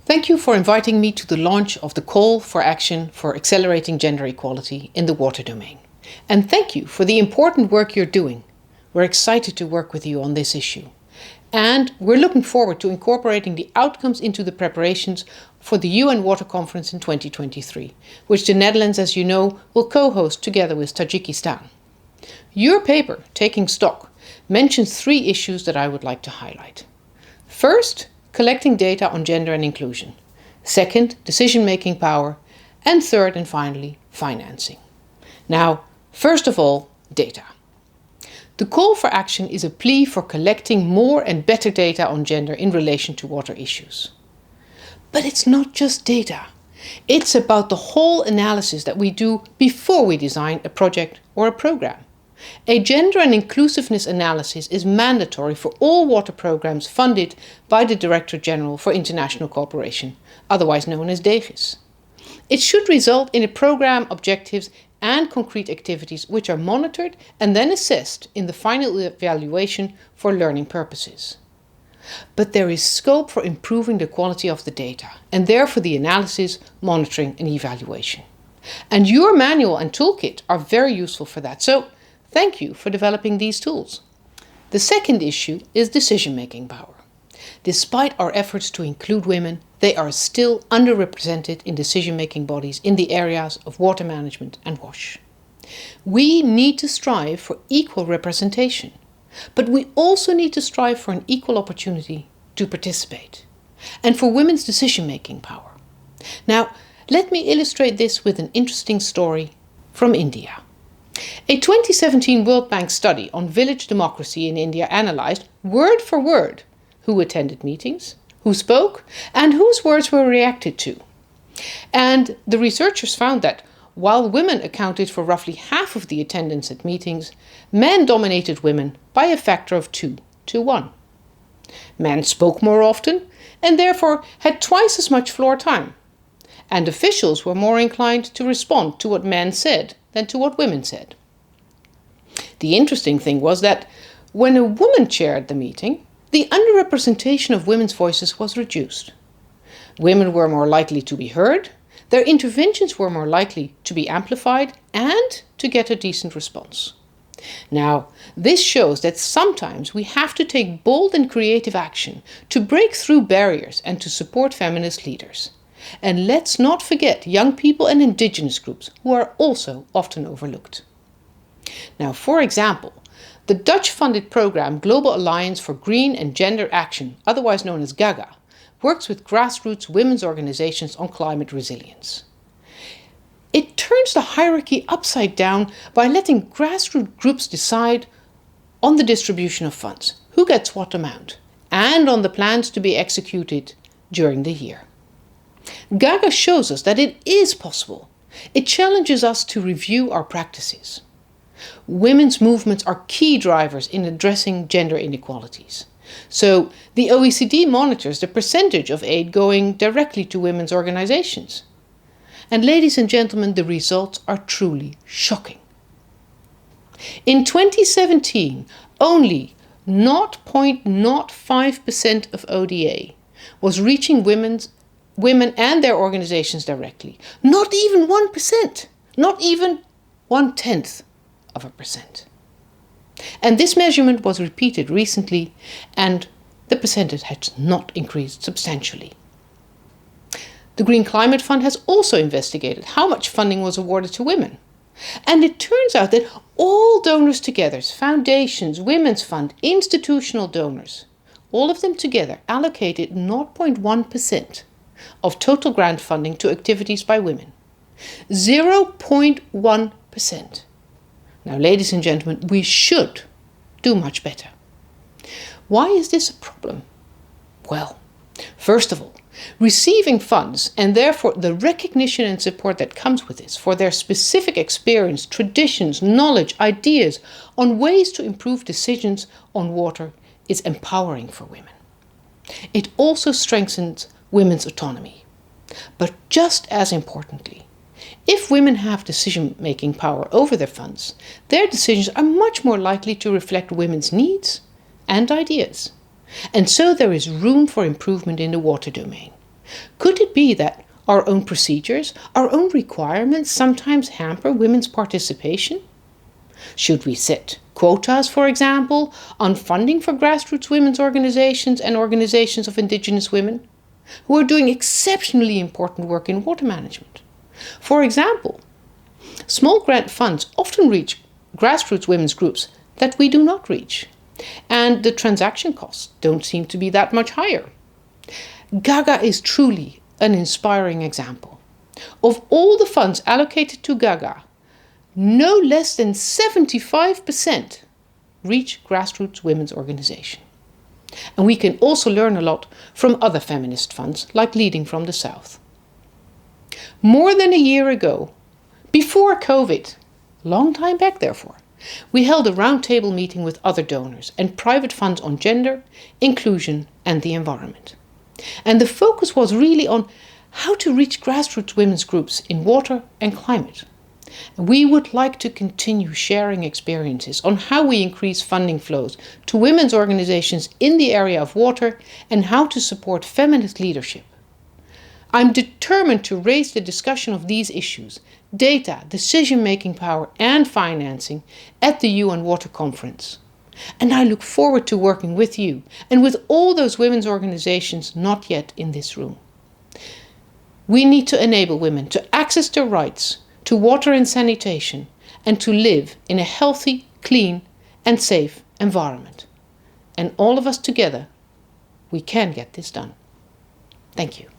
Thank you for inviting me to the launch of the Call for Action for Accelerating Gender Equality in the Water Domain. And thank you for the important work you're doing. We're excited to work with you on this issue. And we're looking forward to incorporating the outcomes into the preparations for the UN Water Conference in 2023, which the Netherlands, as you know, will co-host together with Tajikistan. Your paper, Taking Stock, mentions 3 issues that I would like to highlight. First, collecting data on gender and inclusion. Second, decision-making power. And third and finally, financing. Now, first of all, data. The call for action is a plea for collecting more and better data on gender in relation to water issues. But it's not just data. It's about the whole analysis that we do before we design a project or a program. A gender and inclusiveness analysis is mandatory for all water programs funded by the Directorate General for International Cooperation, otherwise known as DEGIS. It should result in a program objectives and concrete activities which are monitored and then assessed in the final evaluation for learning purposes. But there is scope for improving the quality of the data and therefore the analysis, monitoring and evaluation. And your manual and toolkit are very useful for that. So thank you for developing these tools. The second issue is decision-making power. Despite our efforts to include women, they are still underrepresented in decision-making bodies in the areas of water management and WASH. We need to strive for equal representation, but we also need to strive for an equal opportunity to participate and for women's decision-making power. Now, let me illustrate this with an interesting story from India. A 2017 World Bank study on village democracy in India analyzed word for word who attended meetings, who spoke, and whose words were reacted to. And the researchers found that while women accounted for roughly half of the attendance at meetings, men dominated women by a factor of 2 to 1. Men spoke more often and therefore had twice as much floor time. And officials were more inclined to respond to what men said than to what women said. The interesting thing was that when a woman chaired the meeting, the underrepresentation of women's voices was reduced. Women were more likely to be heard, their interventions were more likely to be amplified and to get a decent response. Now, this shows that sometimes we have to take bold and creative action to break through barriers and to support feminist leaders. And let's not forget young people and indigenous groups who are also often overlooked. Now, for example, the Dutch-funded program Global Alliance for Green and Gender Action, otherwise known as GAGA, works with grassroots women's organizations on climate resilience. It turns the hierarchy upside down by letting grassroots groups decide on the distribution of funds, who gets what amount, and on the plans to be executed during the year. GAGA shows us that it is possible. It challenges us to review our practices. Women's movements are key drivers in addressing gender inequalities. So the OECD monitors the percentage of aid going directly to women's organizations. And ladies and gentlemen, the results are truly shocking. In 2017, only 0.05% of ODA was reaching women and their organizations directly. Not even 1%, not even 1/10 of a percent. And this measurement was repeated recently, and the percentage has not increased substantially. The Green Climate Fund has also investigated how much funding was awarded to women. And it turns out that all donors together, foundations, Women's Fund, institutional donors, all of them together allocated 0.1% of total grant funding to activities by women. 0.1%. Now, ladies and gentlemen, we should do much better. Why is this a problem? Well, first of all, receiving funds and therefore the recognition and support that comes with this for their specific experience, traditions, knowledge, ideas on ways to improve decisions on water is empowering for women. It also strengthens women's autonomy. But just as importantly, if women have decision-making power over their funds, their decisions are much more likely to reflect women's needs and ideas. And so there is room for improvement in the water domain. Could it be that our own procedures, our own requirements sometimes hamper women's participation? Should we set quotas, for example, on funding for grassroots women's organizations and organizations of indigenous women who are doing exceptionally important work in water management? For example, small grant funds often reach grassroots women's groups that we do not reach, and the transaction costs don't seem to be that much higher. Gaga is truly an inspiring example. Of all the funds allocated to Gaga, no less than 75% reach grassroots women's organizations. And we can also learn a lot from other feminist funds, like Leading from the South. More than a year ago, before COVID, long time back therefore, we held a roundtable meeting with other donors and private funds on gender, inclusion and the environment. And the focus was really on how to reach grassroots women's groups in water and climate. We would like to continue sharing experiences on how we increase funding flows to women's organizations in the area of water and how to support feminist leadership. I'm determined to raise the discussion of these issues, data, decision-making power and financing at the UN Water Conference. And I look forward to working with you and with all those women's organizations not yet in this room. We need to enable women to access their rights to water and sanitation and to live in a healthy, clean and safe environment. And all of us together, we can get this done. Thank you.